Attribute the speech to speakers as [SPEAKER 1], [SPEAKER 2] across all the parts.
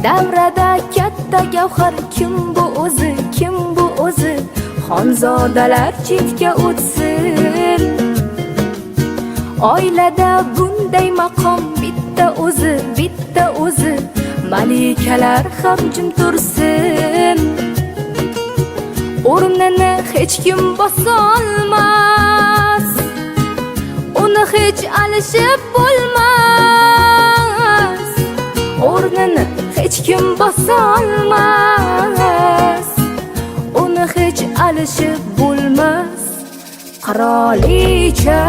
[SPEAKER 1] Davrada katta gavhar kim bu o'zi, kim bu o'zi? Xonzodalar chetga o'tsin. Oilada bunday maqom bitta o'zi, bitta o'zi. Malikalar ham jim tursin. O'rnini hech kim bosolmas, uni hech alishib bo'lmas. O'rnini hech kim bosolmas, uni hech alishib bo'lmas. Qirolicha,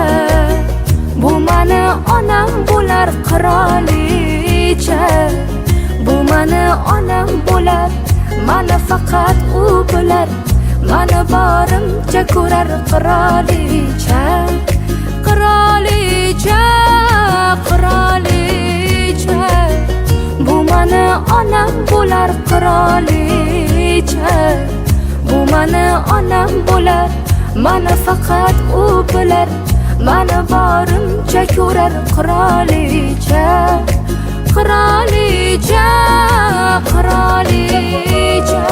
[SPEAKER 1] bu mani onam bo'lar. Qirolicha, bu mani onam bo'lar. Mani faqat u bilar, mani borimcha ko'rar. Qirolicha, qirolicha, qirolicha, bu mani onam bo'lar. Qirolicha, bu mani onam bo'lar. Mani faqat u bilar, mani borimcha ko'rar. Qirolicha, qirolicha, qirolicha.